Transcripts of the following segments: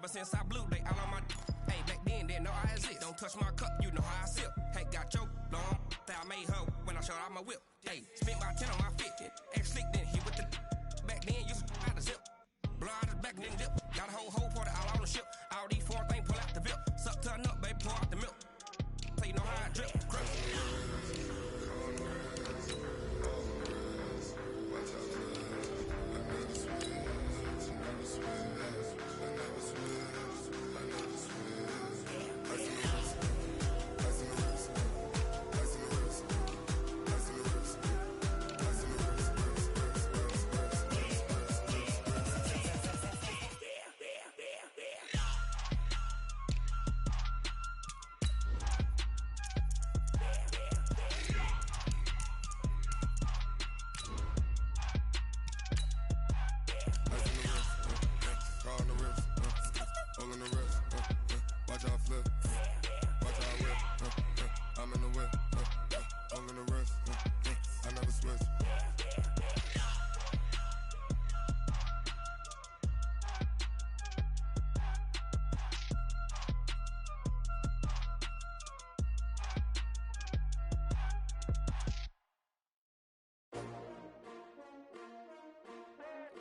Ever since I blew, they all on my. Hey, back then, didn't know I exist. Don't touch my cup, you know how I sip. Hey, got your long. That I made her when I showed out my whip. Hey, spent about 10 on my fit. Ex-slick, then hit with the. Back then, used to out the zip. Blow out the back, then dip. Got a whole party all on the ship. All these foreign things pull out the VIP. Suck, turn up, baby, pour out the milk. So you know how I drip. Crip.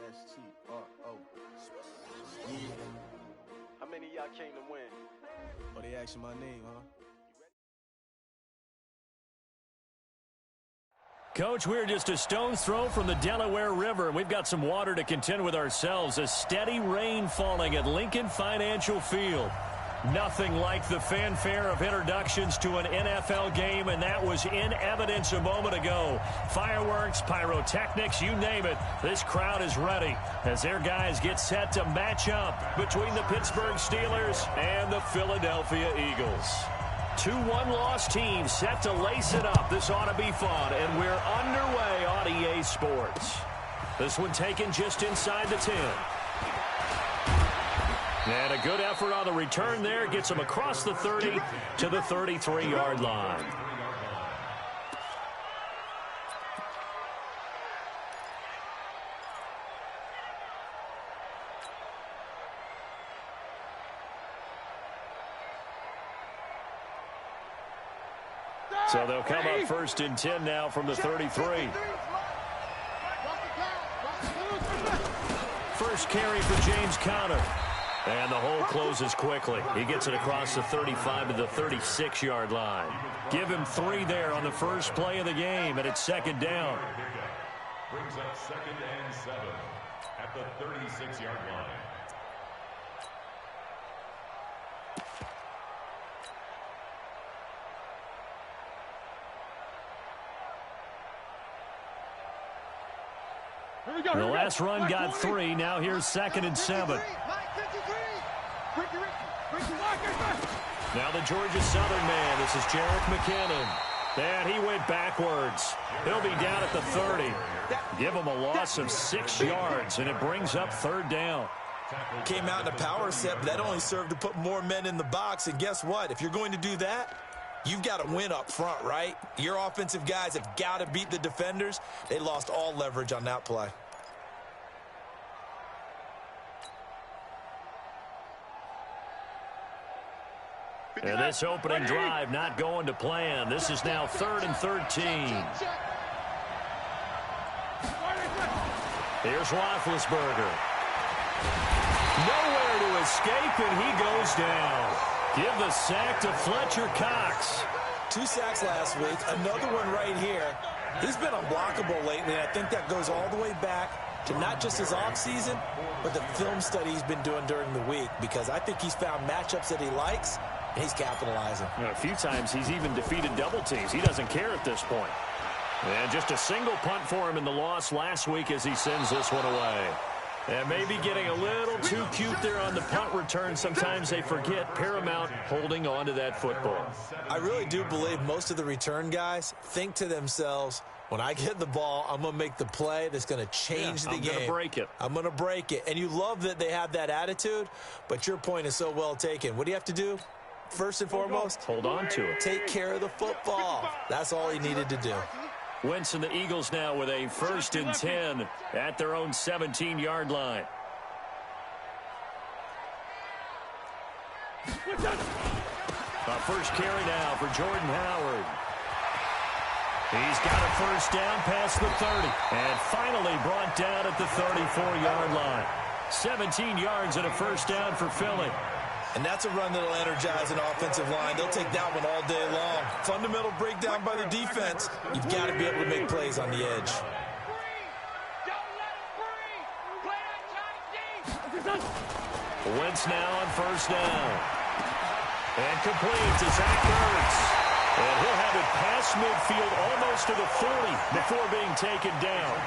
S-T-R-O. Yeah. How many of y'all came to win? Oh, they asking my name, huh? Coach, we're just a stone's throw from the Delaware River, and we've got some water to contend with ourselves. A steady rain falling at Lincoln Financial Field. Nothing like the fanfare of introductions to an NFL game, and that was in evidence a moment ago. Fireworks, pyrotechnics, you name it. This crowd is ready as their guys get set to match up between the Pittsburgh Steelers and the Philadelphia Eagles. 2 one-loss teams set to lace it up. This ought to be fun, and we're underway on EA Sports. This one taken just inside the 10. And a good effort on the return there. Gets him across the 30 to the 33-yard line. So they'll come up 1st and 10 now from the 33. First carry for James Conner. And the hole closes quickly. He gets it across the 35 to the 36-yard line. Give him 3 there on the first play of the game, and it's 2nd down. Brings up 2nd and 7 at the 36-yard line. The last run got 3. Now here's 2nd and 7. Now the Georgia Southern man. This is Jerick McKinnon. And he went backwards. He'll be down at the 30. Give him a loss of 6 yards, and it brings up 3rd down. Came out in a power set, but that only served to put more men in the box. And guess what? If you're going to do that, you've got to win up front, right? Your offensive guys have got to beat the defenders. They lost all leverage on that play. And this opening drive not going to plan. This is now 3rd and 13. Here's Roethlisberger. Nowhere to escape, and he goes down. Give the sack to Fletcher Cox. 2 sacks last week, another one right here. He's been unblockable lately, and I think that goes all the way back to not just his offseason, but the film study he's been doing during the week, because I think he's found matchups that he likes, and he's capitalizing. A few times he's even defeated double teams. He doesn't care at this point. And just a single punt for him in the loss last week as he sends this one away. And maybe getting a little too cute there on the punt return. Sometimes they forget Paramount holding on to that football. I really do believe most of the return guys think to themselves, when I get the ball, I'm going to make the play that's going to change the game. I'm going to break it. I'm going to break it. And you love that they have that attitude, but your point is so well taken. What do you have to do? First and foremost, hold on to it. Take care of the football. That's all he needed to do. Wentz and the Eagles now with a 1st and 10 at their own 17-yard line. A first carry now for Jordan Howard. He's got a first down past the 30. And finally brought down at the 34-yard line. 17 yards and a first down for Philly. And that's a run that'll energize an offensive line. They'll take that one all day long. Fundamental breakdown by the defense. You've got to be able to make plays on the edge. Wentz now on first down. And complete to Zach Ertz. And he'll have it past midfield almost to the 40 before being taken down.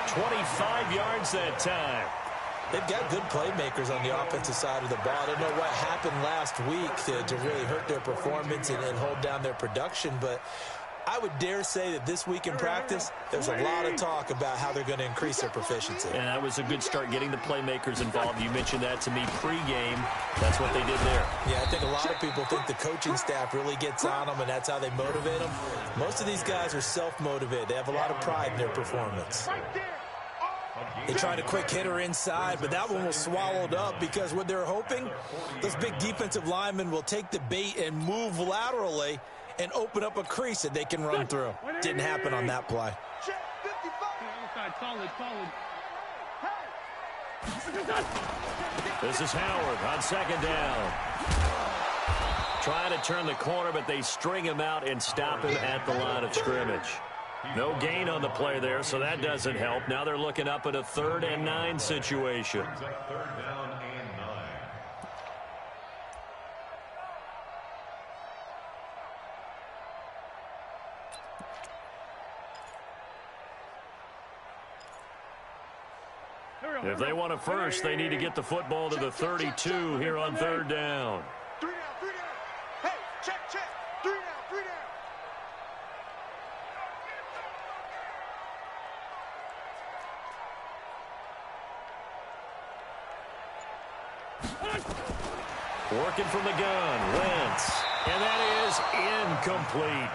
25 yards that time. They've got good playmakers on the offensive side of the ball. I don't know what happened last week to really hurt their performance and hold down their production, but I would dare say that this week in practice, there's a lot of talk about how they're going to increase their proficiency. And that was a good start getting the playmakers involved. You mentioned that to me pregame. That's what they did there. Yeah, I think a lot of people think the coaching staff really gets on them, and that's how they motivate them. Most of these guys are self-motivated. They have a lot of pride in their performance. They tried a quick hitter inside, but that one was swallowed up because what they're hoping, those big defensive linemen will take the bait and move laterally and open up a crease that they can run through. Didn't happen on that play. This is Howard on second down. Trying to turn the corner, but they string him out and stop him at the line of scrimmage. No gain on the play there, so that doesn't help. Now they're looking up at a 3rd and 9 situation. If they want a first, they need to get the football to the 32 here on 3rd down. 3 down, 3 down. Hey, check. 3 down, 3 down. Working from the gun, Wentz. And that is incomplete.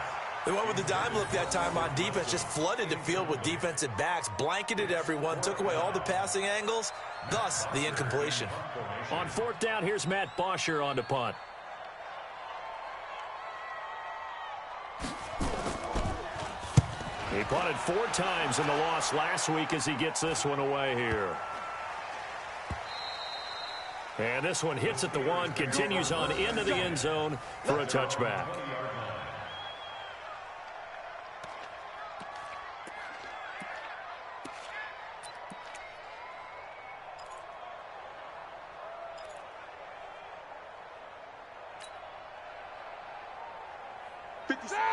They went with the dime look that time on defense, just flooded the field with defensive backs, blanketed everyone, took away all the passing angles, thus the incompletion. On 4th down, here's Matt Bosher on to punt. He punted 4 times in the loss last week as he gets this one away here. And this one hits at the 1, continues on into the end zone for a touchback.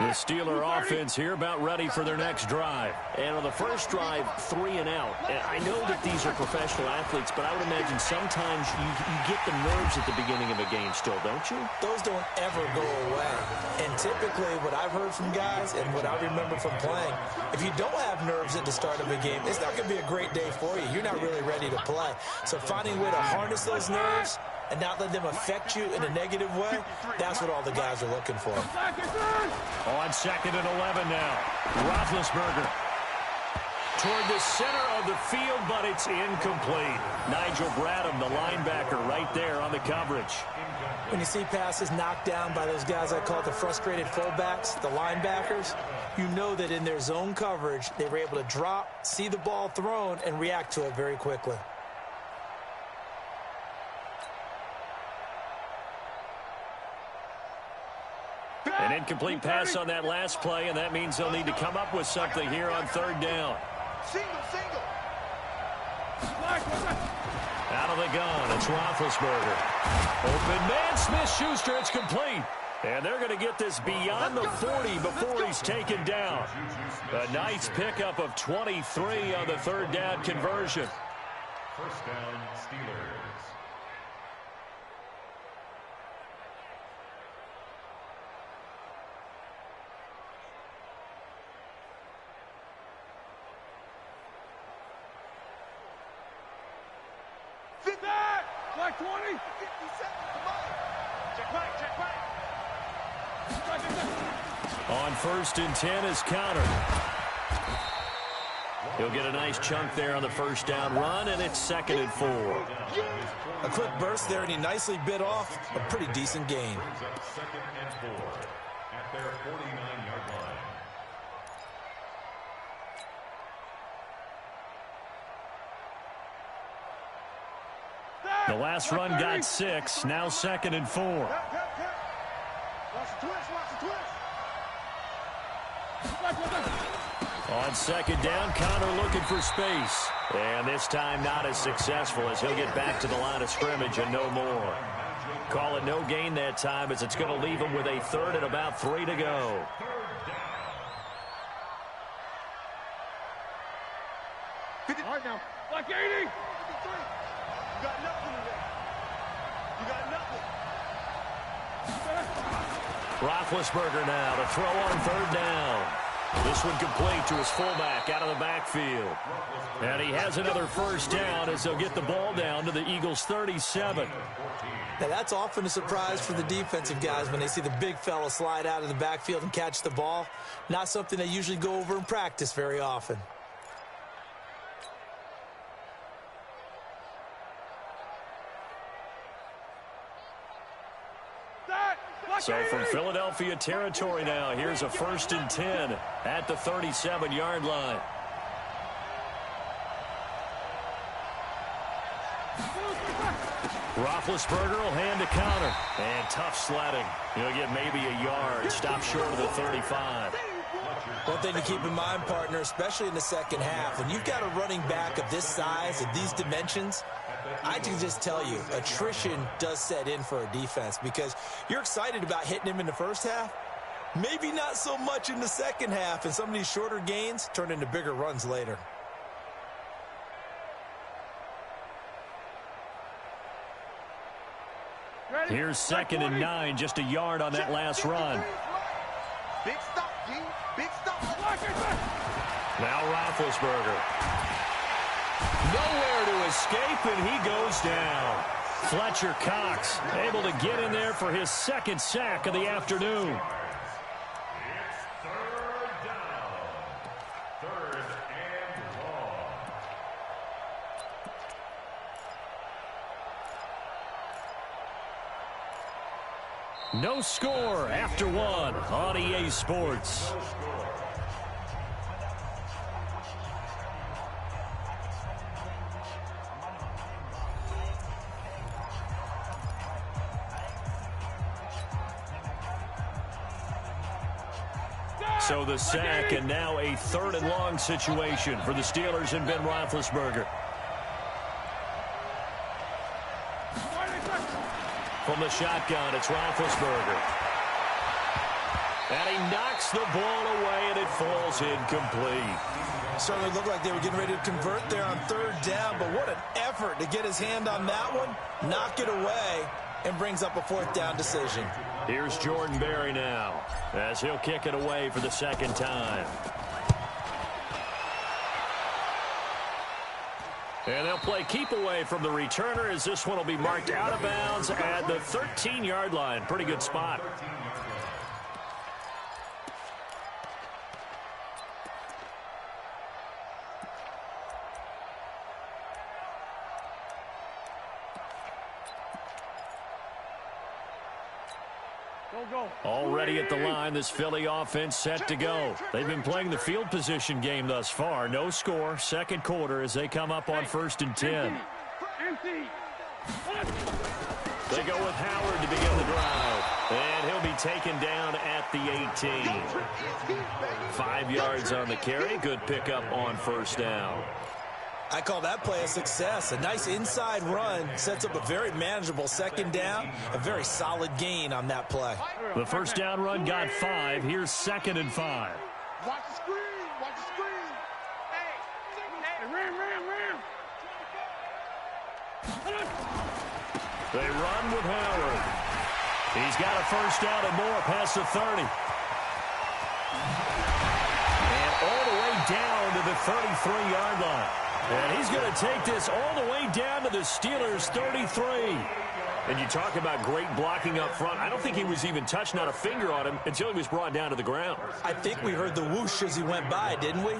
The Steeler offense here about ready for their next drive. And on the first drive, 3 and out. And I know that these are professional athletes, but I would imagine sometimes you get the nerves at the beginning of a game still, don't you? Those don't ever go away. And typically what I've heard from guys and what I remember from playing, if you don't have nerves at the start of a game, it's not going to be a great day for you. You're not really ready to play. So finding a way to harness those nerves and not let them affect you in a negative way, that's what all the guys are looking for. On 2nd and 11 now. Roethlisberger toward the center of the field, but it's incomplete. Nigel Bradham, the linebacker, right there on the coverage. When you see passes knocked down by those guys I call the frustrated fullbacks, the linebackers, you know that in their zone coverage, they were able to drop, see the ball thrown, and react to it very quickly. An incomplete pass on that last play, and that means they'll need to come up with something here on 3rd down. Single. Out of the gun, it's Roethlisberger. Open man, Smith-Schuster, it's complete. And they're going to get this beyond the 40 before he's taken down. A nice pickup of 23 on the 3rd down conversion. First down, Steelers. Black 20. 50 seconds. Come on. Check right. On 1st and 10 is counter. He'll get a nice chunk there on the first down run, and it's 2nd and 4. A quick burst there, and he nicely bit off a pretty decent gain. 2nd and 4 at their 49-yard line. The last run got 6, now 2nd and 4. Watch the twist, watch the twist. On 2nd down, Connor looking for space. And this time not as successful as he'll get back to the line of scrimmage and no more. Call it no gain that time as it's going to leave him with a 3rd and about 3 to go. All right now, like 80. You got nothing today. You got nothing. Roethlisberger now to throw on 3rd down. This one complete to his fullback out of the backfield. And he has another first down as they'll get the ball down to the Eagles' 37. Now, that's often a surprise for the defensive guys when they see the big fella slide out of the backfield and catch the ball. Not something they usually go over in practice very often. So from Philadelphia territory now, here's a 1st and 10 at the 37-yard line. Roethlisberger will hand to Connor. And tough sledding. He'll get maybe a yard. Stop short of the 35. One thing to keep in mind, partner, especially in the second half, when you've got a running back of this size and these dimensions, I can just tell you, attrition does set in for a defense because you're excited about hitting him in the first half. Maybe not so much in the second half, and some of these shorter gains turn into bigger runs later. Here's 2nd and 9, just a yard on that last run. Big stop, G. Big stop. Now Roethlisberger. Nowhere to escape, and he goes down. Fletcher Cox able to get in there for his 2nd sack of the afternoon. It's 3rd down. 3rd and long. No score after 1 on EA Sports. So the sack, and now a 3rd and long situation for the Steelers and Ben Roethlisberger. From the shotgun, it's Roethlisberger. And he knocks the ball away, and it falls incomplete. Certainly looked like they were getting ready to convert there on 3rd down, but what an effort to get his hand on that one, knock it away, and brings up a 4th down decision. Here's Jordan Berry now, as he'll kick it away for the 2nd time. And they'll play keep away from the returner as this one will be marked out of bounds at the 13-yard line. Pretty good spot. Already at the line, this Philly offense set to go. They've been playing the field position game thus far. No score, 2nd quarter as they come up on 1st and 10. They go with Howard to begin the drive. And he'll be taken down at the 18. 5 yards on the carry. Good pickup on 1st down. I call that play a success. A nice inside run sets up a very manageable 2nd down. A very solid gain on that play. The 1st down run got 5. Here's 2nd and 5. Watch the screen. Watch the screen. Hey, ram. They run with Howard. He's got a 1st down and more past the 30. And all the way down to the 33-yard line. And he's going to take this all the way down to the Steelers' 33. And you talk about great blocking up front. I don't think he was even touched, not a finger on him, until he was brought down to the ground. I think we heard the whoosh as he went by, didn't we?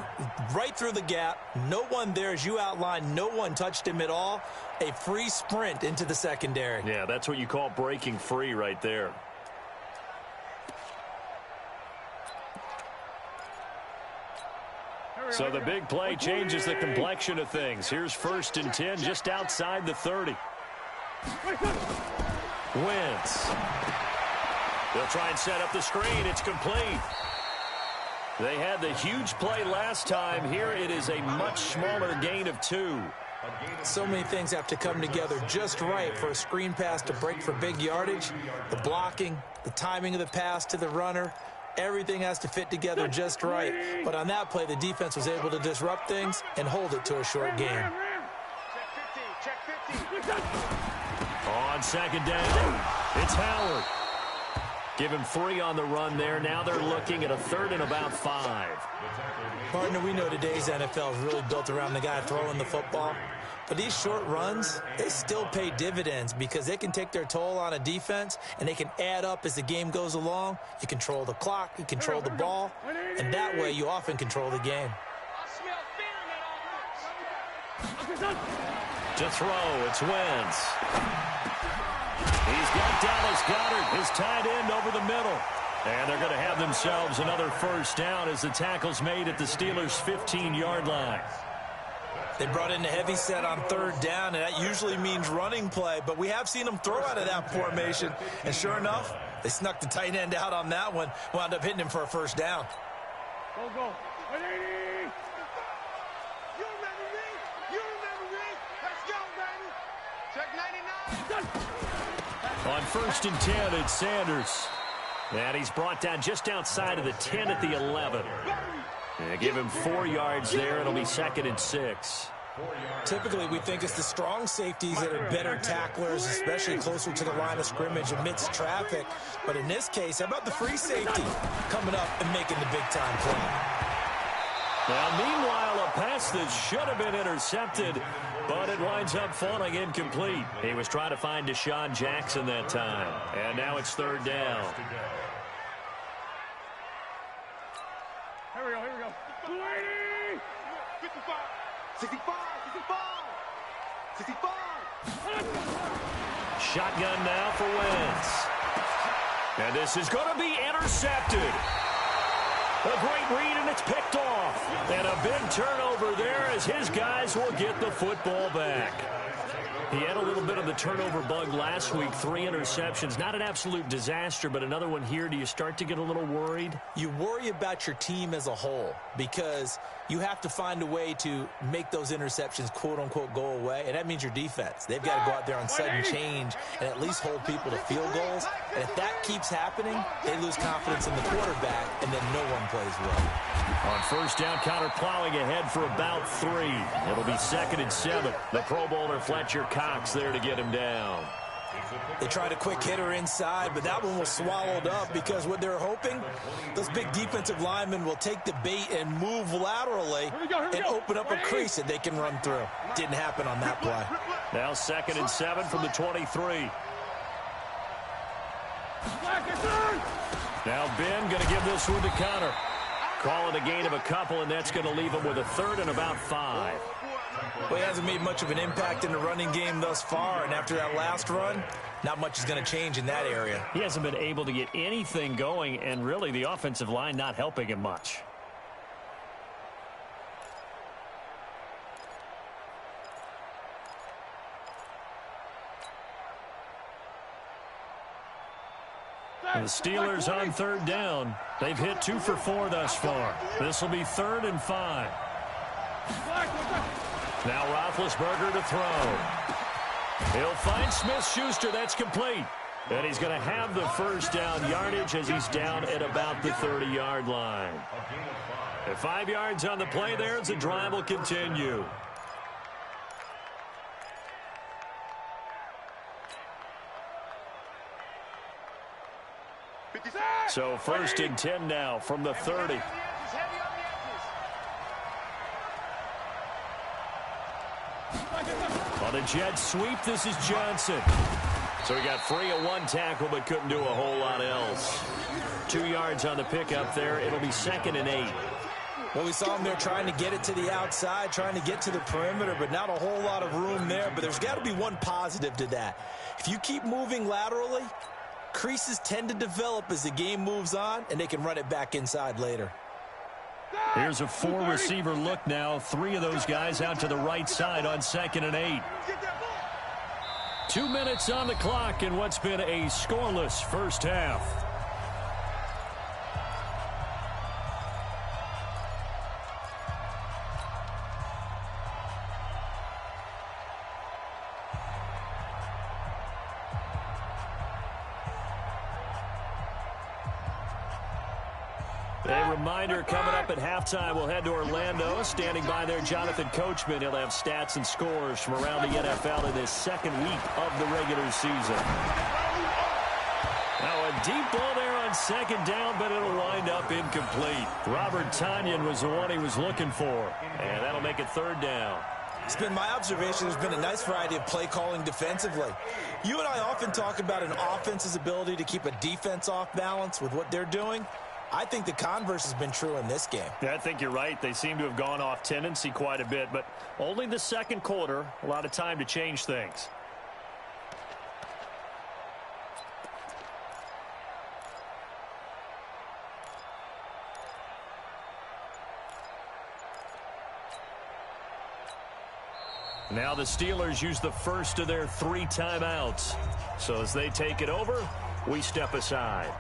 Right through the gap. No one there, as you outlined. No one touched him at all. A free sprint into the secondary. Yeah, that's what you call breaking free right there. So the big play changes the complexion of things. Here's 1st and 10 just outside the 30. Wentz. They'll try and set up the screen. It's complete. They had the huge play last time. Here it is a much smaller gain of 2. So many things have to come together just right for a screen pass to break for big yardage. The blocking, the timing of the pass to the runner, everything has to fit together just right. But on that play, the defense was able to disrupt things and hold it to a short game. Check 15. On 2nd down, it's Howard. Give him 3 on the run there. Now they're looking at a 3rd and about 5. Partner, we know today's NFL is really built around the guy throwing the football. But these short runs, they still pay dividends because they can take their toll on a defense and they can add up as the game goes along. You control the clock, you control the ball, and that way you often control the game. To throw, it's Wentz. He's got Dallas Goedert, his tight end, over the middle. And they're going to have themselves another 1st down as the tackle's made at the Steelers' 15-yard line. They brought in the heavy set on 3rd down, and that usually means running play. But we have seen them throw out of that formation. And sure enough, they snuck the tight end out on that one, wound up hitting him for a 1st down. Go. 180. You remember me? Let's go, baby. Check 99. On 1st and 10, it's Sanders. And he's brought down just outside of the 10 at the 11. They give him 4 yards there. It'll be 2nd and 6. Typically, we think it's the strong safeties that are better tacklers, especially closer to the line of scrimmage amidst traffic. But in this case, how about the free safety coming up and making the big-time play? Now, meanwhile, a pass that should have been intercepted, but it winds up falling incomplete. He was trying to find Deshaun Jackson that time. And now it's 3rd down. Here we go. 280. 55. 65. 65. Shotgun now for Wentz. And this is going to be intercepted. A great read, and it's picked off. And a big turnover there as his guys will get the football back. He had a little bit of the turnover bug last week, 3 interceptions. Not an absolute disaster, but another one here. Do you start to get a little worried? You worry about your team as a whole because you have to find a way to make those interceptions, quote-unquote, go away, and that means your defense. They've got to go out there on sudden change and at least hold people to field goals. And if that keeps happening, they lose confidence in the quarterback, and then no one plays well. On 1st down, Connor plowing ahead for about 3. It'll be 2nd and 7. The Pro Bowler Fletcher Cox there to get him down. They tried a quick hitter inside, but that one was swallowed up because what they're hoping, those big defensive linemen will take the bait and move laterally and open up a crease that they can run through. Didn't happen on that play. Now 2nd and 7 from the 23. Now Ben going to give this one to Connor. Call it a gain of a couple, and that's going to leave him with a 3rd and about 5. Well, he hasn't made much of an impact in the running game thus far, and after that last run, not much is going to change in that area. He hasn't been able to get anything going, and really the offensive line not helping him much. And the Steelers on 3rd down. They've hit 2 for 4 thus far. This will be 3rd and 5. Now Roethlisberger to throw. He'll find Smith-Schuster. That's complete. And he's going to have the 1st down yardage as he's down at about the 30-yard line. At 5 yards on the play there as the drive will continue. So 1st and 10 now from the 30. On a jet sweep, this is Johnson. So he got free of one tackle but couldn't do a whole lot else. 2 yards on the pickup there. It'll be 2nd and 8. Well, we saw him there trying to get it to the outside, trying to get to the perimeter, but not a whole lot of room there. But there's got to be one positive to that. If you keep moving laterally, creases tend to develop as the game moves on, and they can run it back inside later. Here's a 4-receiver look now. 3 of those guys out to the right side on 2nd and 8. 2 minutes on the clock in what's been a scoreless first half. A reminder coming up at halftime. We'll head to Orlando. Standing by there, Jonathan Coachman. He'll have stats and scores from around the NFL in this second week of the regular season. Now a deep ball there on 2nd down, but it'll wind up incomplete. Robert Tonyan was the one he was looking for, and that'll make it 3rd down. It's been my observation there's been a nice variety of play calling defensively. You and I often talk about an offense's ability to keep a defense off balance with what they're doing. I think the converse has been true in this game. Yeah, I think you're right. They seem to have gone off tendency quite a bit, but only the 2nd quarter, a lot of time to change things. Now the Steelers use the first of their 3 timeouts. So as they take it over, we step aside.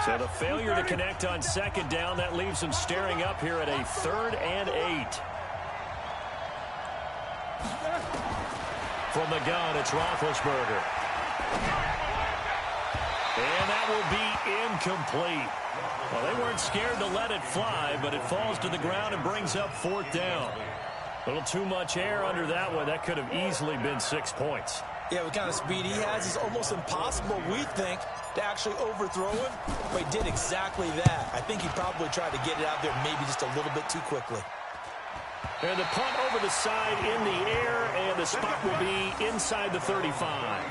So the failure to connect on 2nd down, that leaves them staring up here at a 3rd and 8. From the gun, it's Roethlisberger. And that will be incomplete. Well, they weren't scared to let it fly, but it falls to the ground and brings up 4th down. A little too much air under that one. That could have easily been 6 points. Yeah, what kind of speed he has is almost impossible, we think, to actually overthrow him. But he did exactly that. I think he probably tried to get it out there maybe just a little bit too quickly. And the punt over the side in the air, and the spot will be inside the 35.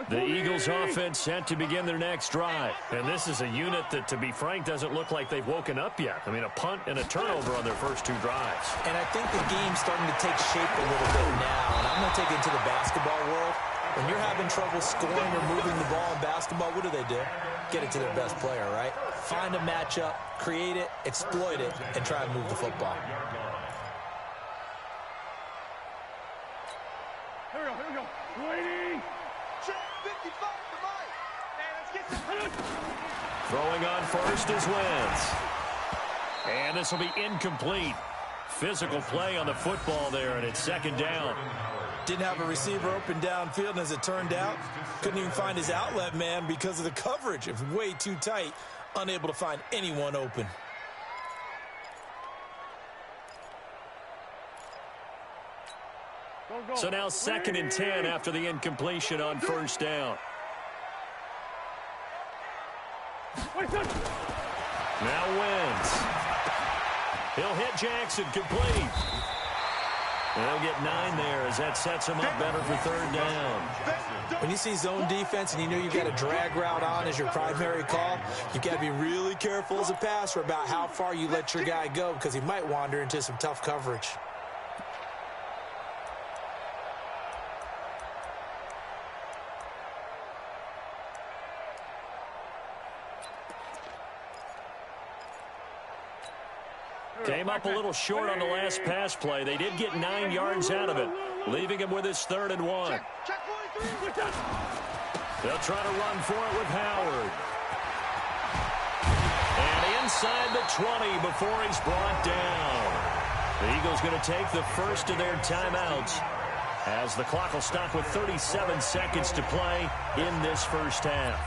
The Eagles offense set to begin their next drive. And this is a unit that, to be frank, doesn't look like they've woken up yet. I mean, a punt and a turnover on their first 2 drives. And I think the game's starting to take shape a little bit now. And I'm going to take it to the basketball world. When you're having trouble scoring or moving the ball in basketball, what do? Get it to their best player, right? Find a matchup, create it, exploit it, and try and move the football. Here we go. Waiting. Check 55 to Mike. Hey, let's get some. Throwing on first is Wentz. And this will be incomplete. Physical play on the football there, and it's 2nd down. Didn't have a receiver open downfield, and as it turned out, couldn't even find his outlet man because of the coverage. It was way too tight, unable to find anyone open. So now 2nd and 10 after the incompletion on 1st down. Now Wentz. He'll hit Jackson, complete. And they'll get 9 there as that sets him up better for 3rd down. When you see zone defense and you know you've got a drag route on as your primary call, you've got to be really careful as a passer about how far you let your guy go because he might wander into some tough coverage. Came up a little short on the last pass play. They did get 9 yards out of it, leaving him with his 3rd and 1. They'll try to run for it with Howard. And inside the 20 before he's brought down. The Eagles going to take the first of their timeouts as the clock will stop with 37 seconds to play in this first half.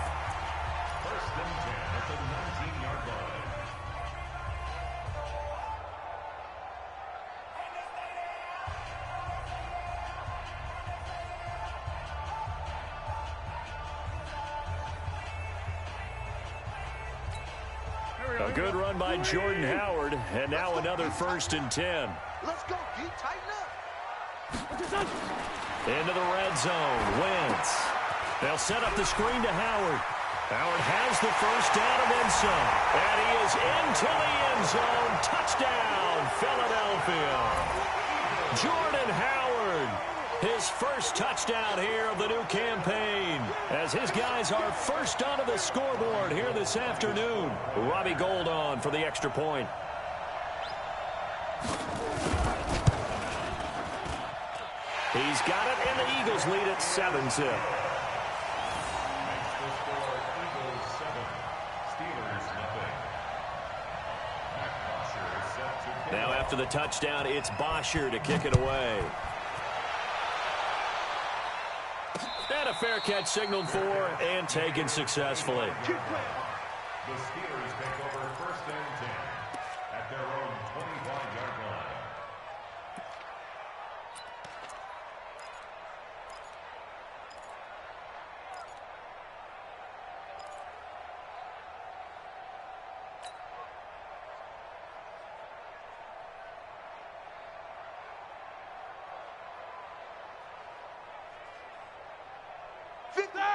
A good run by Jordan Howard, and now another 1st and 10. Let's go, D. Tighten up. Into the red zone. Wentz. They'll set up the screen to Howard. Howard has the first down and then some. And he is into the end zone. Touchdown, Philadelphia. Jordan Howard, his first touchdown here of the new campaign, as his guys are first onto the scoreboard here this afternoon. Robbie Gould on for the extra point. He's got it, and the Eagles lead at 7-0. Now after the touchdown, it's Bosher to kick it away. And a fair catch signaled for and taken successfully. The Steelers take over 1st and 10 at their own 25-yard line.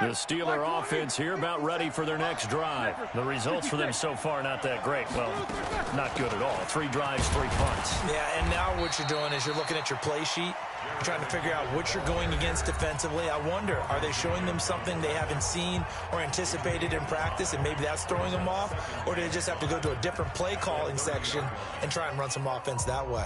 The Steeler offense here about ready for their next drive. The results for them so far not that great. Well, not good at all. 3 drives, 3 punts. Yeah, and now what you're doing is you're looking at your play sheet, trying to figure out what you're going against defensively. I wonder, are they showing them something they haven't seen or anticipated in practice, and maybe that's throwing them off? Or do they just have to go to a different play calling section and try and run some offense that way?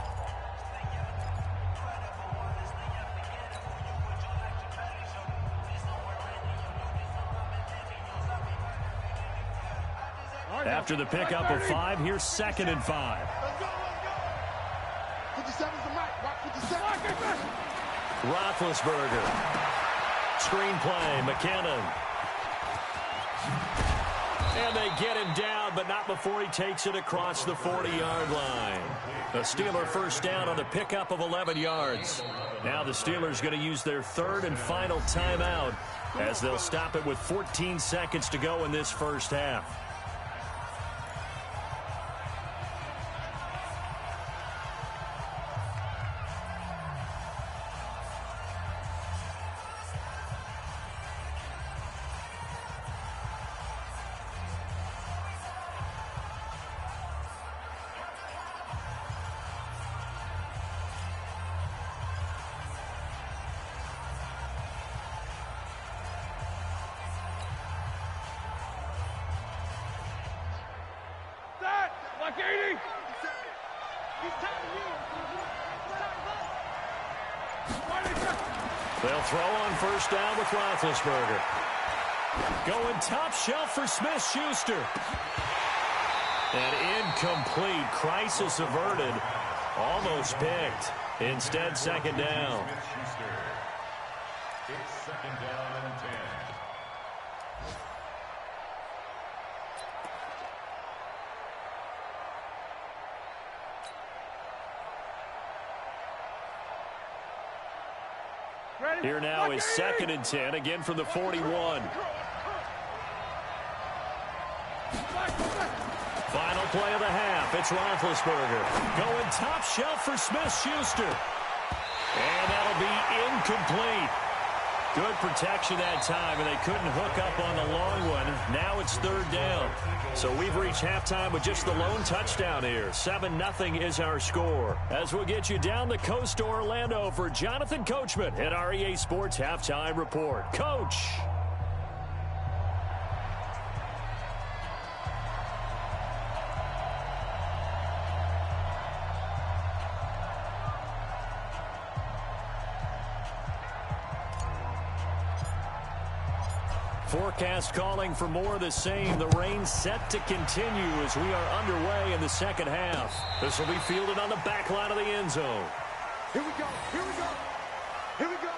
After the pickup of 5, here's 2nd and 5. Let's go. 57's the mic. Watch 57. Roethlisberger. Screenplay, McKinnon. And they get him down, but not before he takes it across the 40-yard line. A Steeler first down on the pickup of 11 yards. Now the Steelers going to use their 3rd and final timeout as they'll stop it with 14 seconds to go in this first half. Like 80. They'll throw on first down with Roethlisberger. Going top shelf for Smith-Schuster. And incomplete. Crisis averted. Almost picked. Instead, 2nd down. It's 2nd down and 10. Here now is 2nd and 10, again from the 41. Final play of the half. It's Roethlisberger. Going top shelf for Smith-Schuster. And that'll be incomplete. Good protection that time, and they couldn't hook up on the long one. Now it's 3rd down. So we've reached halftime with just the lone touchdown here. 7-0 is our score. As we'll get you down the coast to Orlando for Jonathan Coachman at our EA Sports Halftime Report. Coach. Forecast calling for more of the same. The rain set to continue as we are underway in the second half. This will be fielded on the back line of the end zone. Here we go. Here we go. Here we go.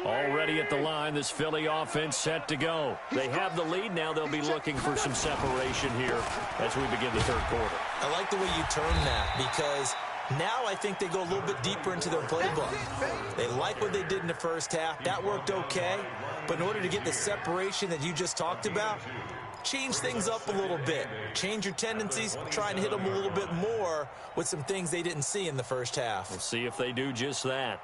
Already at the line, this Philly offense set to go. They have the lead. Now they'll be looking for some separation here as we begin the third quarter. I like the way you turn that, because now I think they go a little bit deeper into their playbook. They like what they did in the first half. That worked okay. But in order to get the separation that you just talked about, change things up a little bit. Change your tendencies. Try and hit them a little bit more with some things they didn't see in the first half. We'll see if they do just that.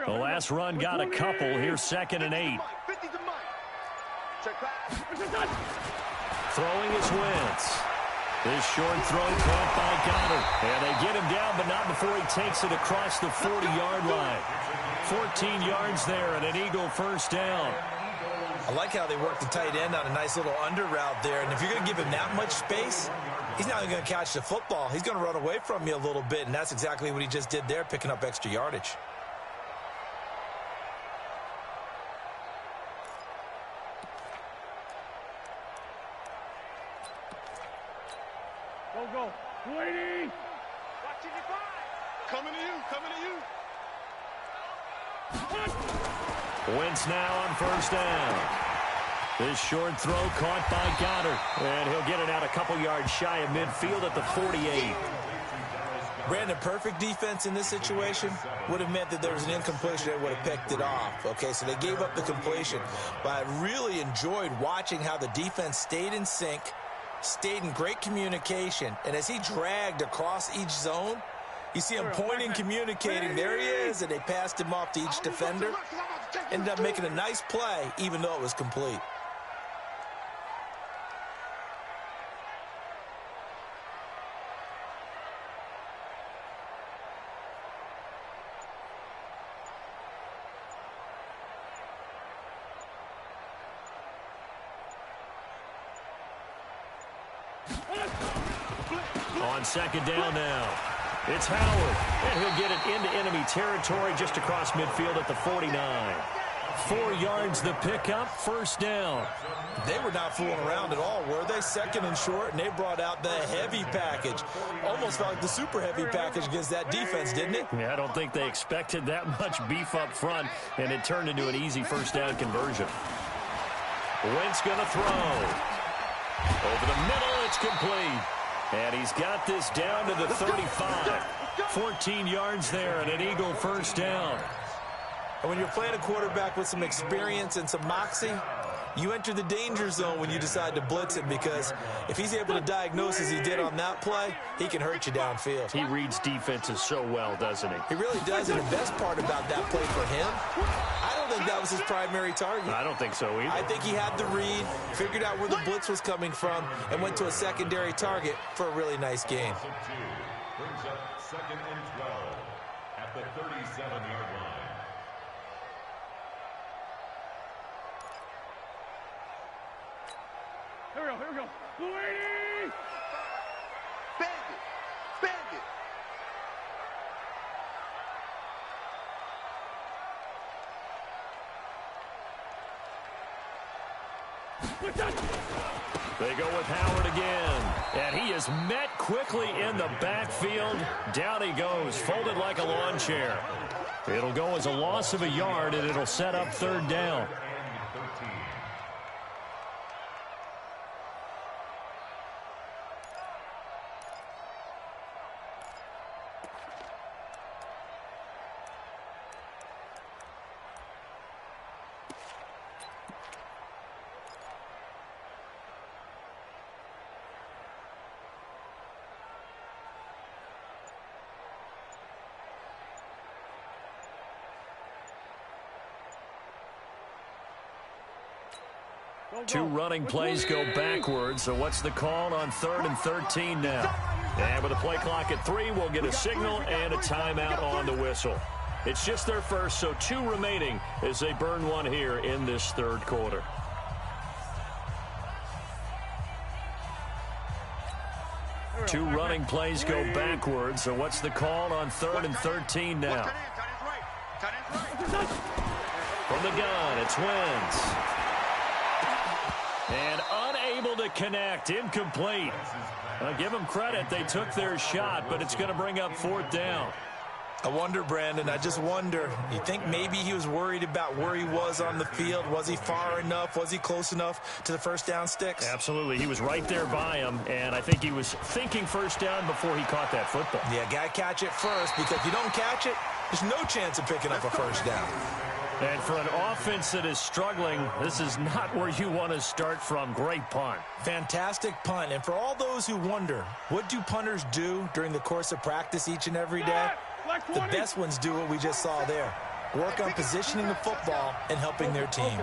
The last run got a couple. Here's 2nd and 8. Throwing is Wentz. This short throw caught by Goddard. And they get him down, but not before he takes it across the 40-yard line. 14 yards there and an Eagle first down. I like how they work the tight end on a nice little under route there. And if you're going to give him that much space, he's not even going to catch the football. He's going to run away from you a little bit, and that's exactly what he just did there, picking up extra yardage. Go. 280. Watching you fly. Coming to you. Wentz now on first down. This short throw caught by Goddard. And he'll get it out a couple yards shy of midfield at the 48. Brandon, perfect defense in this situation would have meant that there was an incompletion that would have picked it off. Okay, so they gave up the completion. But I really enjoyed watching how the defense stayed in sync, stayed in great communication, and as he dragged across each zone, you see him pointing, communicating. There he is, and they passed him off to each defender. Ended up making a nice play, even though it was complete. On second down now, it's Howard, and he'll get it into enemy territory just across midfield at the 49. 4 yards the pickup, first down. They were not fooling around at all, were they? 2nd and short, and they brought out the heavy package. Almost felt like the super heavy package against that defense, didn't it? Yeah, I don't think they expected that much beef up front, and it turned into an easy first down conversion. Wentz going to throw. Over the middle, it's complete. And he's got this down to the 35. 14 yards there and an Eagle first down. And when you're playing a quarterback with some experience and some moxie, you enter the danger zone when you decide to blitz him, because if he's able to diagnose as he did on that play, he can hurt you downfield. He reads defenses so well, doesn't he? He really does, and the best part about that play for him, I don't think that was his primary target. I don't think so either. I think he had the read, figured out where the blitz was coming from, and went to a secondary target for a really nice game. Brings up 2nd and 12 at the 37-yard line. Here we go. 280. Bandit. They go with Howard again. And he is met quickly in the backfield. Down he goes, folded like a lawn chair. It'll go as a loss of a yard, and it'll set up third down. Two running plays go backwards, so what's the call on 3rd and 13 now? And with the play clock at 3, we'll get a signal and a timeout on the whistle. It's just their first, so 2 remaining as they burn one here in this third quarter. Two running plays go backwards. So what's the call on 3rd and 13 now? From the gun, it's Wentz. And unable to connect, incomplete. I'll give them credit. They took their shot, but it's going to bring up 4th down. I wonder, Brandon, I just wonder, you think maybe he was worried about where he was on the field? Was he far enough? Was he close enough to the first down sticks? Absolutely. He was right there by him, and I think he was thinking first down before he caught that football. Yeah, got to catch it first, because if you don't catch it, there's no chance of picking up a first down. And for an offense that is struggling, this is not where you want to start from. Great punt. Fantastic punt. And for all those who wonder, what do punters do during the course of practice each and every day? The best ones do what we just saw there. Work on positioning the football and helping their team.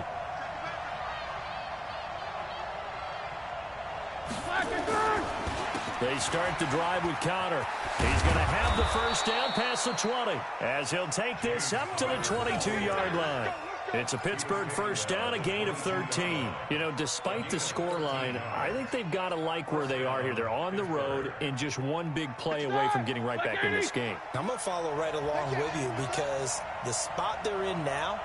They start the drive with Connor. He's going to have the first down past the 20 as he'll take this up to the 22-yard line. It's a Pittsburgh first down, a gain of 13. You know, despite the scoreline, I think they've got to like where they are here. They're on the road and just one big play away from getting right back in this game. I'm going to follow right along with you because the spot they're in now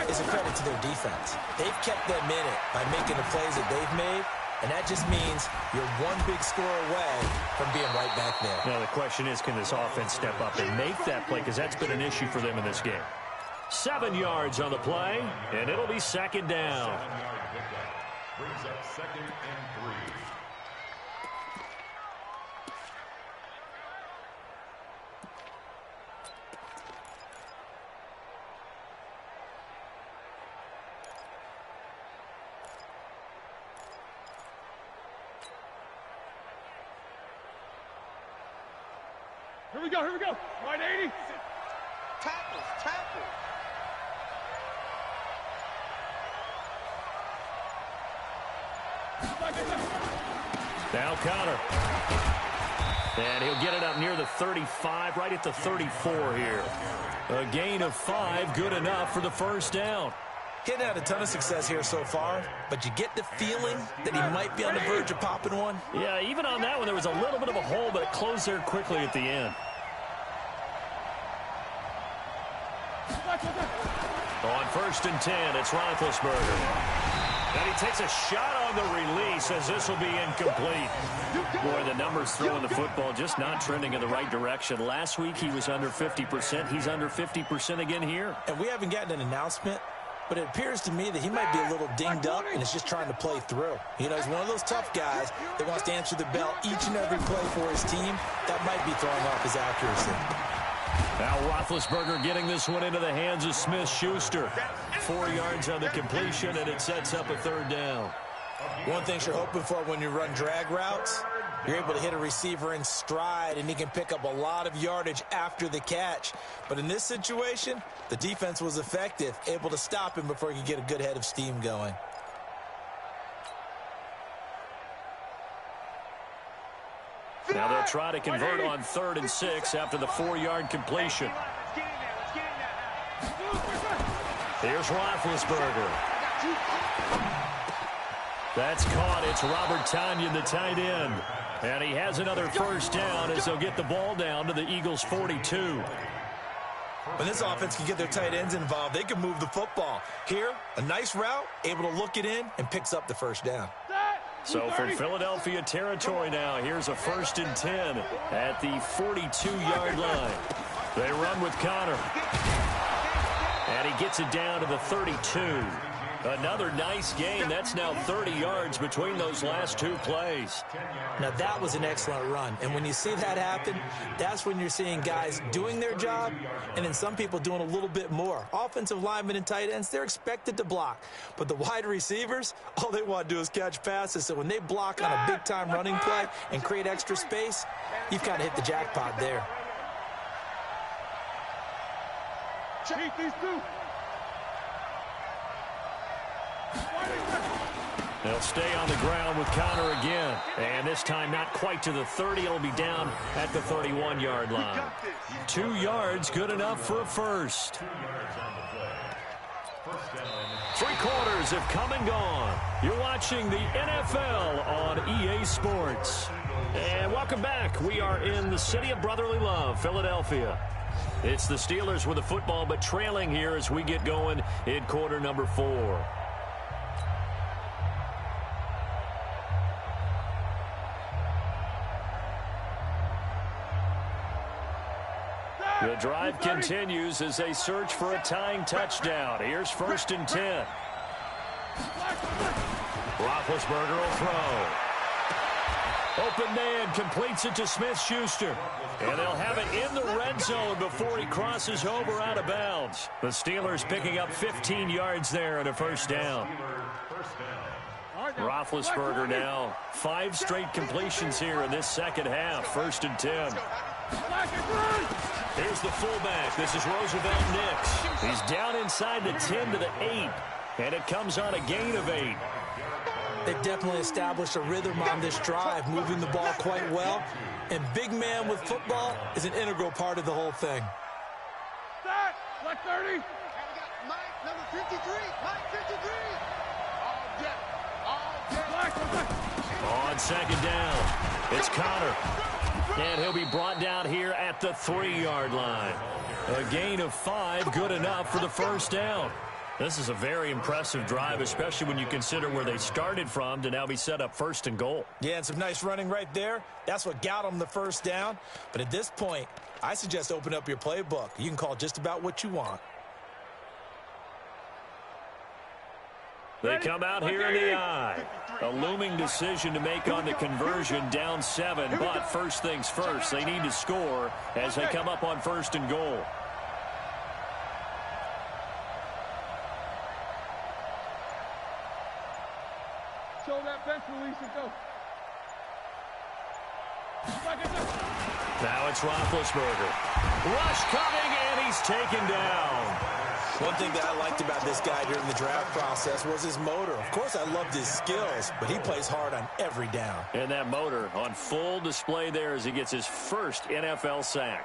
is a credit to their defense. They've kept them in it by making the plays that they've made, and that just means you're one big score away from being right back there. Now, the question is, can this offense step up and make that play? Because that's been an issue for them in this game. 7 yards on the play, and it'll be 2nd down. 7-yard pickup brings up 2nd and 3. Here we go, here we go. Right 80. Tackles. Now Connor. And he'll get it up near the 35, right at the 34 here. A gain of 5, good enough for the first down. He hadn't had a ton of success here so far, but you get the feeling that he might be on the verge of popping one. Yeah, even on that one, there was a little bit of a hole, but it closed there quickly at the end. On 1st and 10, it's Roethlisberger. And he takes a shot on the release as this will be incomplete. Boy, the numbers throwing the football just not trending in the right direction. Last week he was under 50%. He's under 50% again here. And we haven't gotten an announcement, but it appears to me that he might be a little dinged up and is just trying to play through. You know, he's one of those tough guys that wants to answer the bell each and every play for his team. That might be throwing off his accuracy. Now Roethlisberger getting this one into the hands of Smith-Schuster. 4 yards on the completion, and it sets up a 3rd down. One thing you're hoping for when you run drag routes, you're able to hit a receiver in stride, and he can pick up a lot of yardage after the catch. But in this situation, the defense was effective, able to stop him before he could get a good head of steam going. Now they'll try to convert on 3rd and 6 after the 4-yard completion. Here's Roethlisberger. That's caught. It's Robert Tonyan, the tight end. And he has another first down as they'll get the ball down to the Eagles' 42. When this offense can get their tight ends involved, they can move the football. Here, a nice route, able to look it in, and picks up the first down. So from Philadelphia territory now, here's a 1st and 10 at the 42-yard line. They run with Connor. And he gets it down to the 32. Another nice game. That's now 30 yards between those last 2 plays. Now, that was an excellent run. And when you see that happen, that's when you're seeing guys doing their job and then some people doing a little bit more. Offensive linemen and tight ends, they're expected to block. But the wide receivers, all they want to do is catch passes. So when they block on a big-time running play and create extra space, you've kind of hit the jackpot there. Cheat these two. They'll stay on the ground with Connor again. And this time not quite to the 30. It'll be down at the 31-yard line. 2 yards, good enough for a first. 3 quarters have come and gone. You're watching the NFL on EA Sports. And welcome back. We are in the city of brotherly love, Philadelphia. It's the Steelers with the football, but trailing here as we get going in quarter number 4. The drive continues as they search for a tying touchdown. Here's 1st and 10. Roethlisberger will throw. Open man completes it to Smith-Schuster. And they'll have it in the red zone before he crosses over out of bounds. The Steelers picking up 15 yards there and a 1st down. Roethlisberger now 5 straight completions here in this second half. 1st and 10. Here's the fullback. This is Roosevelt Nix. He's down inside the 10 to the 8. And it comes on a gain of 8. They've definitely established a rhythm on this drive, moving the ball quite well. And big man with football is an integral part of the whole thing. Start! Black 30! And we got Mike, number 53. Mike 53. All day. On 2nd down, it's Connor. And he'll be brought down here at the 3-yard line. A gain of 5, good enough for the 1st down. This is a very impressive drive, especially when you consider where they started from to now be set up 1st and goal. Yeah, and some nice running right there. That's what got them the 1st down. But at this point, I suggest open up your playbook. You can call just about what you want. They come out here in the eye. A looming decision to make on the conversion, down 7. But first things first, they need to score as they come up on 1st and goal. Show that bench release and go. Now it's Roethlisberger. Rush coming, and he's taken down. One thing that I liked about this guy during the draft process was his motor. Of course, I loved his skills, but he plays hard on every down. And that motor on full display there as he gets his first NFL sack.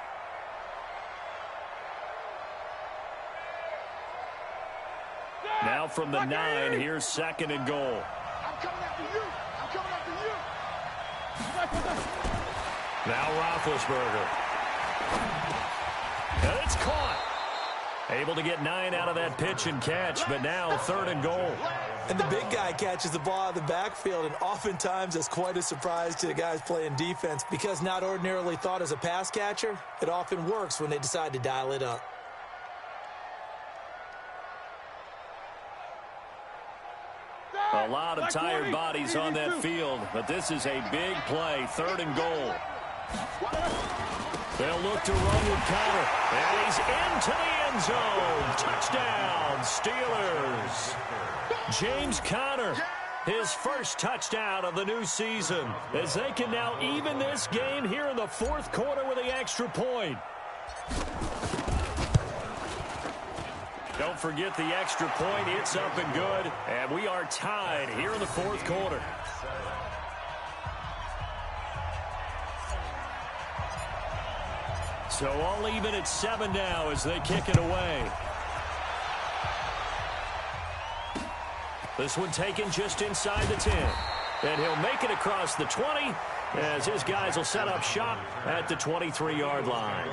Now from the 9, here's 2nd and goal. I'm coming after you. I'm coming after you. Now Roethlisberger. And it's caught. Able to get 9 out of that pitch and catch, but now 3rd and goal. And the big guy catches the ball out of the backfield, and oftentimes that's quite a surprise to the guys playing defense because not ordinarily thought as a pass catcher, it often works when they decide to dial it up. A lot of tired bodies on that field, but this is a big play, 3rd and goal. They'll look to run with Connor, and he's into the end zone. Touchdown, Steelers. James Conner, his first touchdown of the new season, as they can now even this game here in the 4th quarter with the extra point. Don't forget the extra point. It's up and good, and we are tied here in the 4th quarter. So all even at 7 now as they kick it away. This one taken just inside the 10. And he'll make it across the 20 as his guys will set up shop at the 23-yard line.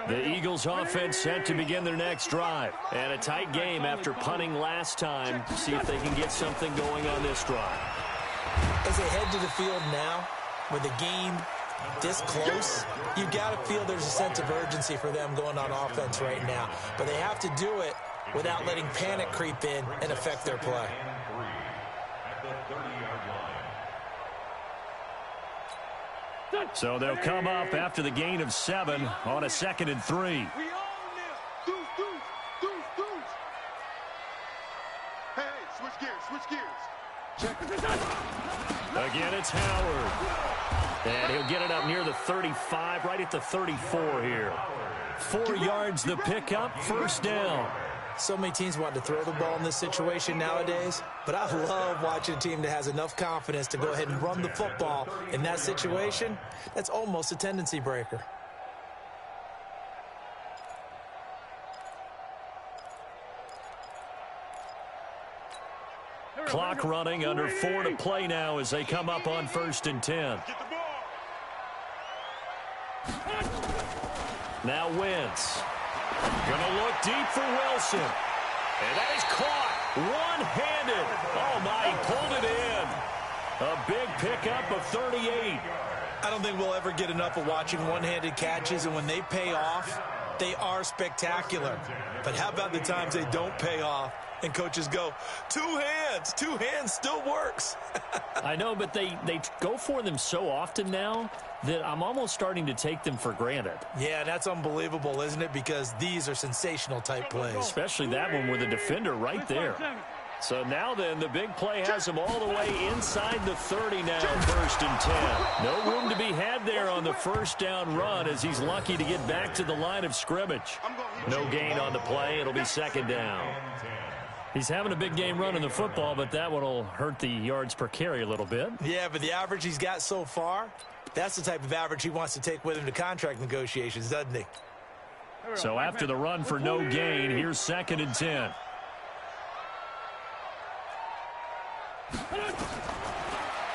The Eagles offense set to begin their next drive. And a tight game after punting last time. See if they can get something going on this drive. As they head to the field now, with the game this close, you've got to feel there's a sense of urgency for them going on offense right now. But they have to do it without letting panic creep in and affect their play. So they'll come up after the gain of 7 on a 2nd and 3. We own them. Deuce. Hey, switch gears. Check. Again, it's Howard. And he'll get it up near the 35, right at the 34 here. 4 yards the pickup, 1st down. So many teams want to throw the ball in this situation nowadays, but I love watching a team that has enough confidence to go ahead and run the football in that situation. That's almost a tendency breaker. Clock running, under 4 to play now as they come up on 1st and 10. Now Wentz. Gonna look deep for Wilson. And that is caught one-handed. Oh, my, he pulled it in. A big pickup of 38. I don't think we'll ever get enough of watching one-handed catches, and when they pay off, they are spectacular. But how about the times they don't pay off and coaches go, two hands still works. I know, but they go for them so often now that I'm almost starting to take them for granted. Yeah, that's unbelievable, isn't it? Because these are sensational type plays. Especially that one with a defender right there. So now then, the big play has him all the way inside the 30 now, 1st and 10. No room to be had there on the first down run as he's lucky to get back to the line of scrimmage. No gain on the play. It'll be 2nd down. He's having a big game running the football, but that one will hurt the yards per carry a little bit. Yeah, but the average he's got so far, that's the type of average he wants to take with him to contract negotiations, doesn't he? So after the run for no gain, here's 2nd and 10.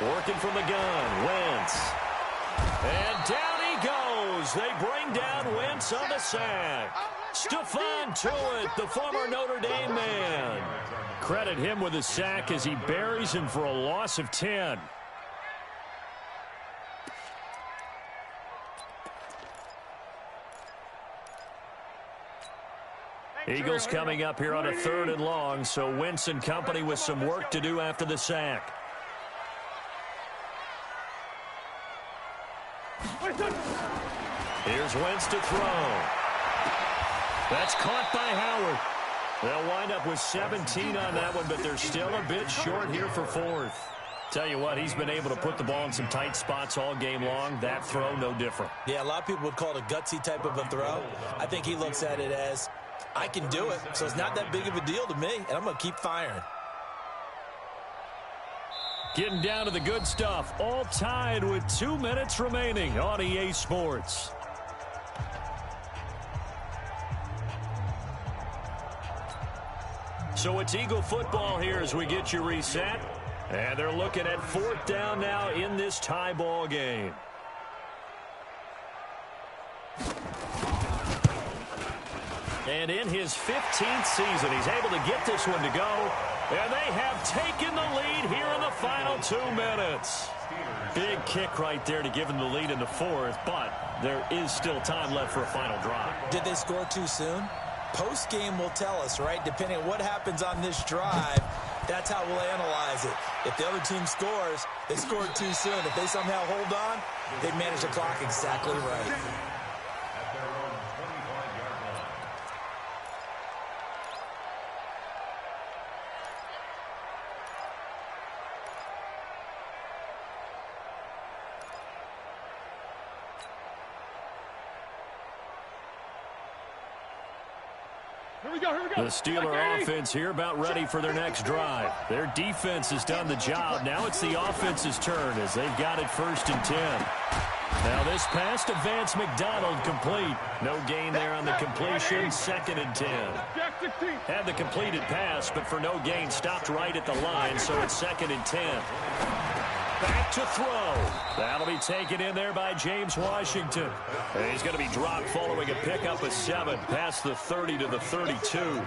Working from the gun, Wentz. And down he goes. They bring down Wentz on the sack. Stephon Tuitt, the former Notre Dame man. Credit him with a sack as he buries him for a loss of 10. Eagles coming up here on a 3rd and long, so Wentz and company with some work to do after the sack. Here's Wentz to throw. That's caught by Howard. They'll wind up with 17 on that one, but they're still a bit short here for 4th. Tell you what, he's been able to put the ball in some tight spots all game long. That throw, no different. Yeah, a lot of people would call it a gutsy type of a throw. I think he looks at it as, I can do it, so it's not that big of a deal to me, and I'm going to keep firing. Getting down to the good stuff, all tied with 2 minutes remaining on EA Sports. So it's Eagle football here as we get you reset. And they're looking at 4th down now in this tie ball game. And in his 15th season, he's able to get this one to go. And they have taken the lead here in the final 2 minutes. Big kick right there to give them the lead in the 4th, but there is still time left for a final drive. Did they score too soon? Post-game will tell us, right? Depending on what happens on this drive, that's how we'll analyze it. If the other team scores, they scored too soon. If they somehow hold on, they manage the clock exactly right. The Steeler offense here about ready for their next drive. Their defense has done the job. Now it's the offense's turn as they've got it 1st and 10. Now this pass to Vance McDonald complete. No gain there on the completion. 2nd and 10. Had the completed pass, but for no gain, stopped right at the line, so it's 2nd and 10. Back to throw. That'll be taken in there by James Washington. And he's going to be dropped following a pickup of 7 past the 30 to the 32.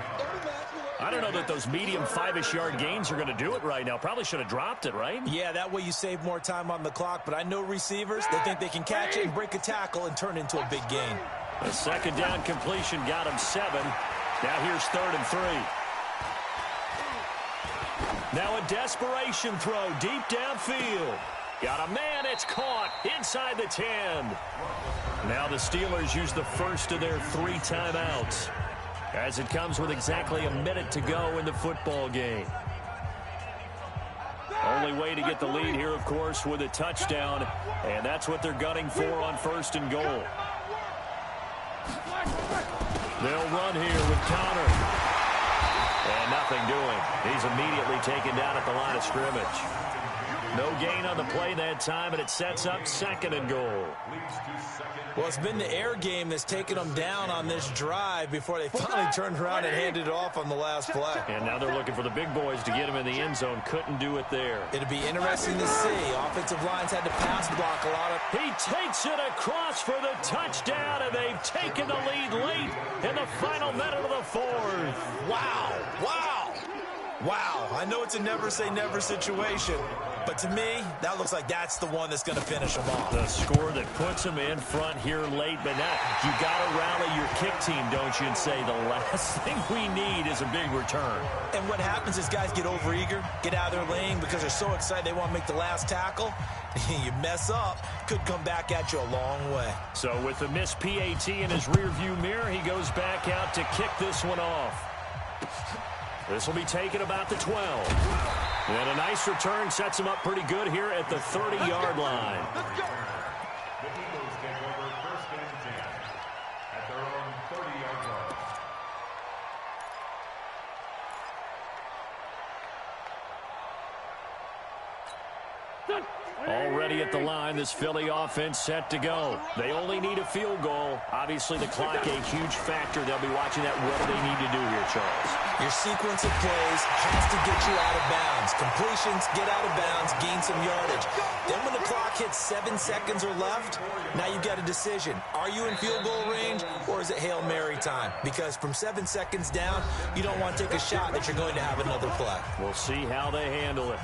I don't know that those medium 5-ish yard gains are going to do it right now. Probably should have dropped it, right? Yeah, that way you save more time on the clock. But I know receivers, they think they can catch it and break a tackle and turn it into a big gain. A 2nd down completion got him 7. Now here's 3rd and 3. Now a desperation throw deep downfield. Got a man, it's caught inside the 10. Now the Steelers use the first of their 3 timeouts as it comes with exactly a minute to go in the football game. Only way to get the lead here, of course, with a touchdown, and that's what they're gunning for on 1st and goal. They'll run here with Connor. immediately taken down at the line of scrimmage. No gain on the play that time, and it sets up 2nd and goal. Well, it's been the air game that's taken them down on this drive before they finally turned around and handed it off on the last play. And now they're looking for the big boys to get him in the end zone. Couldn't do it there. It'll be interesting to see. Offensive lines had to pass block a lot of. He takes it across for the touchdown, and they've taken the lead late in the final minute of the 4th. Wow. Wow. Wow. I know it's a never say never situation, but to me, that looks like that's the one that's going to finish them off. The score that puts them in front here late, but now you got to rally your kick team, don't you, and say the last thing we need is a big return. And what happens is guys get overeager, get out of their lane because they're so excited they want to make the last tackle. You mess up, could come back at you a long way. So with the missed PAT in his rearview mirror, he goes back out to kick this one off. This will be taken about the 12. And a nice return sets him up pretty good here at the 30-yard line. The Eagles take over 1st and 10 at their own 30-yard line. Already at the line, this Philly offense set to go. They only need a field goal. Obviously, the clock a huge factor. They'll be watching that. What do they need to do here, Charles? Your sequence of plays has to get you out of bounds. Completions, get out of bounds, gain some yardage. Then when the clock hits 7 seconds or left, now you've got a decision. Are you in field goal range, or is it Hail Mary time? Because from 7 seconds down, you don't want to take a shot that you're going to have another play. We'll see how they handle it.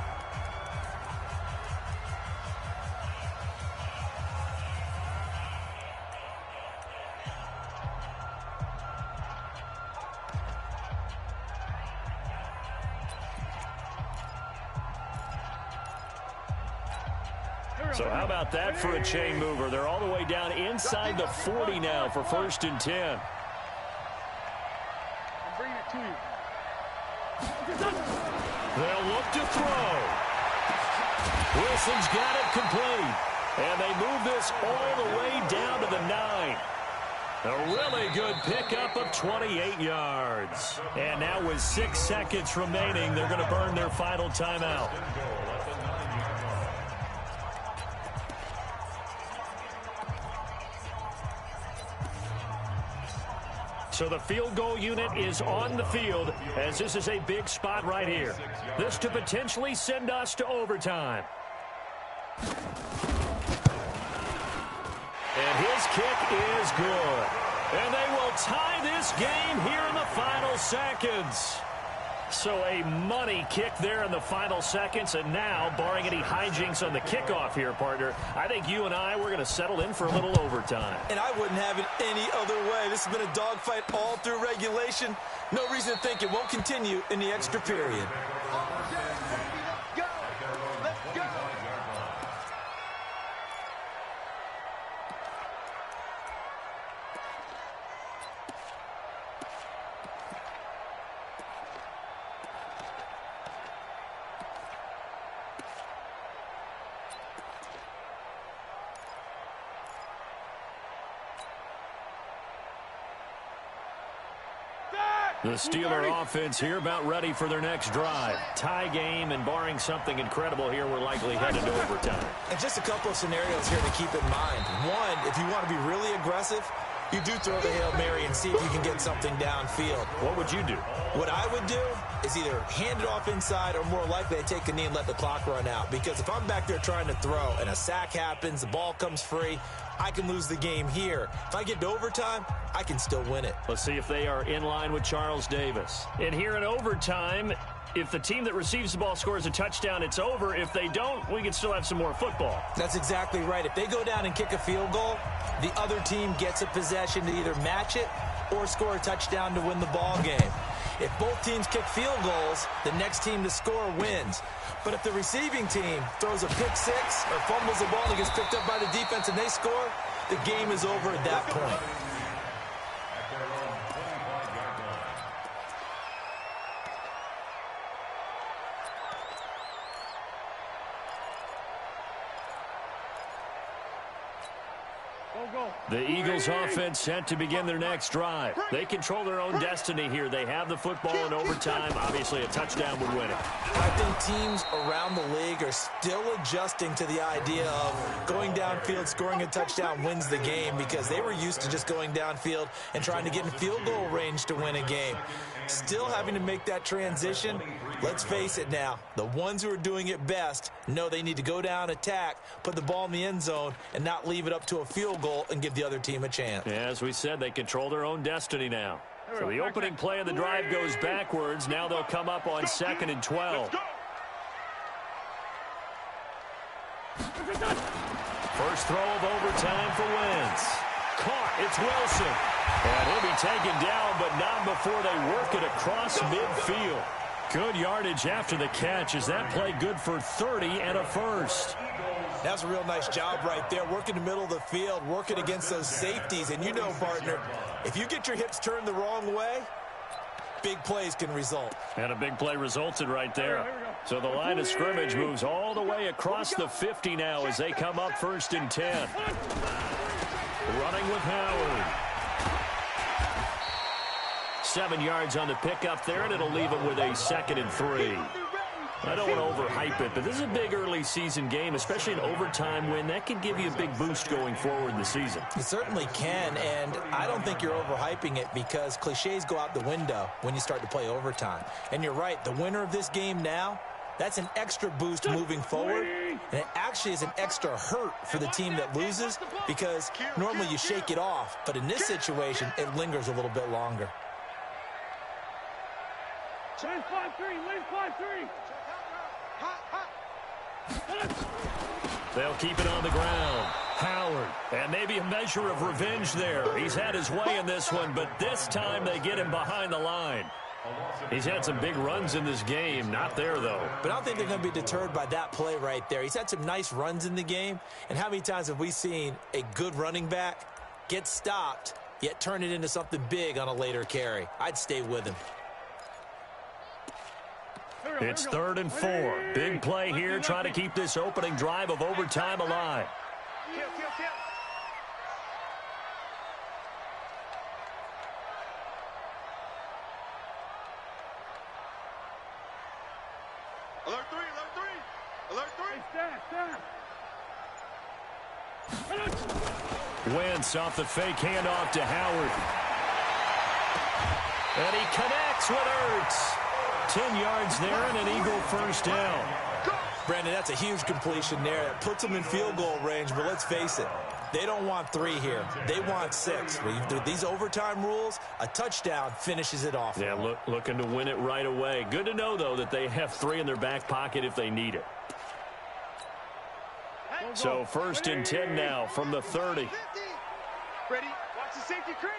So how about that for a chain mover? They're all the way down inside the 40 now for 1st and 10. I'm bringing it to you. They'll look to throw. Wilson's got it complete. And they move this all the way down to the 9. A really good pickup of 28 yards. And now with 6 seconds remaining, they're going to burn their final timeout. So the field goal unit is on the field, as this is a big spot right here. This to potentially send us to overtime. And his kick is good. And they will tie this game here in the final seconds. So a money kick there in the final seconds, and now, barring any hijinks on the kickoff here, partner, I think you and I, we're going to settle in for a little overtime. And I wouldn't have it any other way. This has been a dogfight all through regulation. No reason to think it won't continue in the extra period. The Steeler offense here about ready for their next drive. Tie game, and barring something incredible here, we're likely headed to overtime. And just a couple of scenarios here to keep in mind. One, if you want to be really aggressive, you do throw the Hail Mary and see if you can get something downfield. What would you do? What I would do is either hand it off inside, or more likely I take a knee and let the clock run out. Because if I'm back there trying to throw and a sack happens, the ball comes free, I can lose the game here. If I get to overtime, I can still win it. Let's see if they are in line with Charles Davis. And here in overtime, if the team that receives the ball scores a touchdown, it's over. If they don't, we can still have some more football. That's exactly right. If they go down and kick a field goal, the other team gets a possession to either match it or score a touchdown to win the ball game. If both teams kick field goals, the next team to score wins. But if the receiving team throws a pick six or fumbles the ball and gets picked up by the defense and they score, the game is over at that point. The Eagles offense set to begin their next drive. They control their own destiny here. They have the football in overtime. Obviously, a touchdown would win it. I think teams around the league are still adjusting to the idea of going downfield, scoring a touchdown wins the game, because they were used to just going downfield and trying to get in field goal range to win a game. Still having to make that transition. Let's face it now, the ones who are doing it best know they need to go down, attack, put the ball in the end zone, and not leave it up to a field goal and give the other team a chance. Yeah, as we said, they control their own destiny now. So the opening play of the drive goes backwards. Now they'll come up on 2nd and 12. First throw of overtime for Wentz. Caught. It's Wilson. And he'll be taken down, but not before they work it across midfield. Good yardage after the catch. Is that play good for 30 and a first? That's a real nice job right there, working the middle of the field, working against those safeties. And you know, partner, if you get your hips turned the wrong way, big plays can result. And a big play resulted right there. So the line of scrimmage moves all the way across the 50 now as they come up 1st and 10. Running with Howard. 7 yards on the pickup there, and it'll leave him with a 2nd and 3. I don't want to overhype it, but this is a big early season game, especially an overtime win. That can give you a big boost going forward in the season. It certainly can, and I don't think you're overhyping it, because cliches go out the window when you start to play overtime. And you're right, the winner of this game now, that's an extra boost moving forward, and it actually is an extra hurt for the team that loses, because normally you shake it off, but in this situation, it lingers a little bit longer. Lane 5-3, lane 5-3. They'll keep it on the ground. Howard, and maybe a measure of revenge there. He's had his way in this one, but this time they get him behind the line. He's had some big runs in this game. Not there, though. But I don't think they're going to be deterred by that play right there. He's had some nice runs in the game, and how many times have we seen a good running back get stopped, yet turn it into something big on a later carry? I'd stay with him. It's 3rd and 4. Big play here. Try to keep this opening drive of overtime alive. Alert 3, alert 3. Alert 3. Wentz off the fake handoff to Howard. And he connects with Ertz. 10 yards there and an Eagle first down. Brandon, that's a huge completion there. That puts them in field goal range, but let's face it, they don't want 3 here. They want 6. With these overtime rules, a touchdown finishes it off. Yeah, looking to win it right away. Good to know, though, that they have 3 in their back pocket if they need it. So 1st and 10 now from the 30. Ready? Watch the safety creep.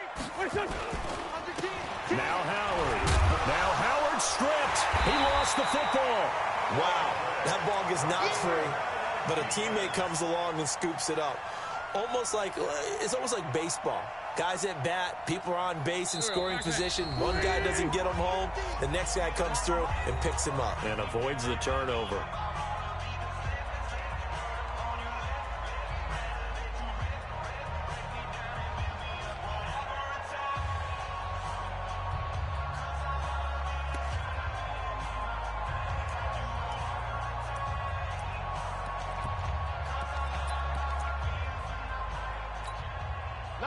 Now Howard. Now Howard stripped. He lost the football. Wow, that ball gets knocked free, but a teammate comes along and scoops it up. It's almost like baseball. Guys at bat, people are on base in scoring position. One guy doesn't get him home. The next guy comes through and picks him up. And avoids the turnover.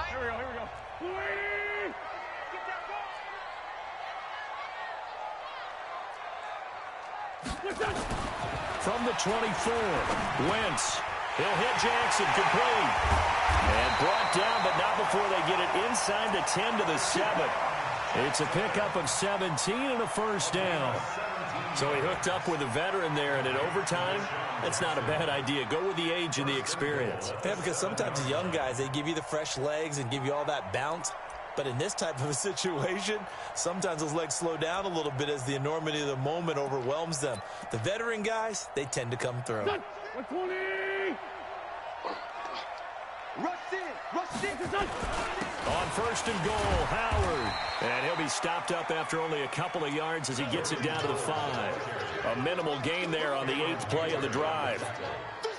Here we go. From the 24, Wentz. He'll hit Jackson, complete. And brought down, but not before they get it inside the 10 to the 7. It's a pickup of 17 and a first down. So he hooked up with a veteran there, and in overtime, that's not a bad idea. Go with the age and the experience. Yeah, because sometimes the young guys, they give you the fresh legs and give you all that bounce. But in this type of a situation, sometimes those legs slow down a little bit as the enormity of the moment overwhelms them. The veteran guys, they tend to come through. 120! Rush in! On 1st and goal, Howard. And he'll be stopped up after only a couple of yards as he gets it down to the 5. A minimal gain there on the 8th play of the drive.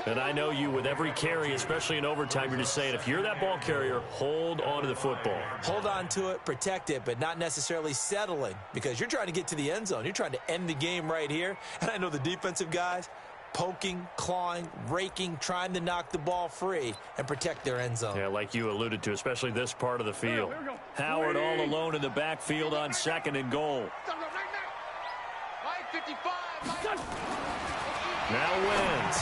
And I know you, with every carry, especially in overtime, you're just saying, if you're that ball carrier, hold on to the football. Hold on to it, protect it, but not necessarily settling, because you're trying to get to the end zone. You're trying to end the game right here. And I know the defensive guys poking, clawing, raking, trying to knock the ball free and protect their end zone. Yeah, like you alluded to, especially this part of the field. Howard all alone in the backfield on 2nd and goal. Now wins.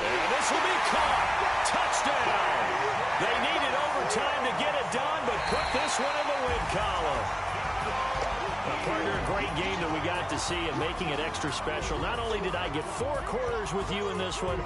And this will be caught. Touchdown. They needed overtime to get it done, but put this one in the win column. Partner, a great game that we got to see, and making it extra special. Not only did I get 4 quarters with you in this one,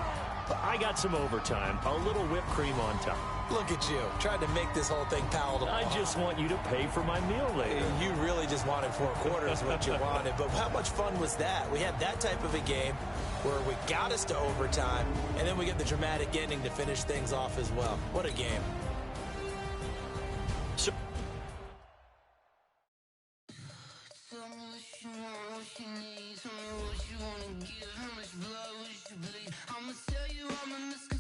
but I got some overtime. A little whipped cream on top. Look at you, trying to make this whole thing palatable. I just want you to pay for my meal later. You really just wanted 4 quarters, what you wanted. But how much fun was that? We had that type of a game where we got us to overtime, and then we get the dramatic ending to finish things off as well. What a game. So Tell me what you wanna give, how much blood would you bleed? I'ma tell you I'm a